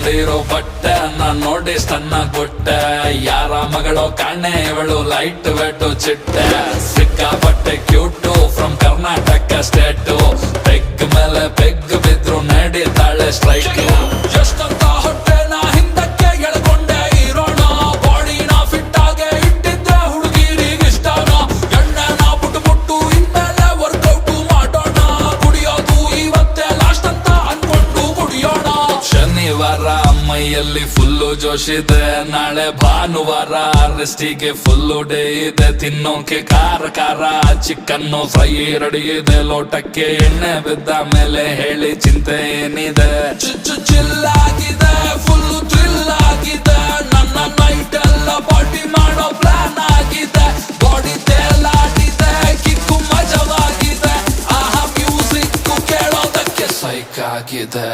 ಹಾಕೊಂಡಿರೋ ಬಟ್ಟೆ ನಾನ್ ನೋಡಿ ಸಣ್ಣಾಗ್ಬಿಟ್ಟೆ. ಯಾರ ಮಗಳೋ ಕಾಣೆ ಇವಳು ಲೈಟ್ ವೇಟು ಚಿಟ್ಟೆ. ಸಿಕ್ಕಾಪಟ್ಟೆ cute from Karnataka state. Peg ಮೇಲೆ ಪೆಗ್ ಬಿದ್ರು ನಡೀತಾಳೆ ಸ್ಟ್ರೈಕ್. ಎಷ್ಟಂತ ಹೊಟ್ಟೆ ನಾ ಹಿಂದಕ್ಕೆ ಎಳ್ಕೊಂಡೆ ಇರೋಣ. ಬಾಡಿನ ಫಿಟ್ ಆಗೆ ಇಟ್ಟಿದ್ರೆ ಹುಡುಗಿರಿಗೆ ಇಷ್ಟನ. ಎಣ್ಣೆನ ಬಿಟ್ಟು ಇನ್ಮೇಲೆ ವರ್ಕೌಟ್ ಮಾಡೋಣ. ಕುಡಿಯೋದು ಇವತ್ತೇ ಲಾಸ್ಟ್ ಅಂತ ಅನ್ಕೊಂಡು ಕುಡಿಯೋಣ. ಶನಿವಾರ ಮೈಯಲ್ಲಿ ಫುಲ್ಲು ಜೋಶಿದೆ. ನಾಳೆ ಭಾನುವಾರ ರೆಸ್ಟಿಗೆ ಫುಲ್ಲು ಡೇ ಇದೆ. ತಿನ್ನೋಕೆ ಖಾರ ಖಾರ ಚಿಕನ್ನು ಫ್ರೈ ರೆಡಿ ಇದೆ. ಲೋಟಕ್ಕೆ ಎಣ್ಣೆ ಬಿದ್ದ ಮೇಲೆ ಹೇಳಿ ಚಿಂತೆ ಏನಿದೆ. ಚಿಲ್ಲಾಗಿದೆ ಫುಲ್ಲು ಥ್ರಿಲ್ ಆಗಿದೆ. ನನ್ನ ನೈಟ್ ಎಲ್ಲ ಪಾರ್ಟಿ ಮಾಡೋ ಪ್ಲಾನ್ ಆಗಿದೆ. ಬಾಡಿ ತೇಲಾಡಿದೆ ಕಿಕ್ಕು ಮಜವಾಗಿದೆ. ಆಹಾ ಮ್ಯೂಸಿಕ್ ಕೇಳೋದಕ್ಕೆ ಸೈಕ್ ಆಗಿದೆ.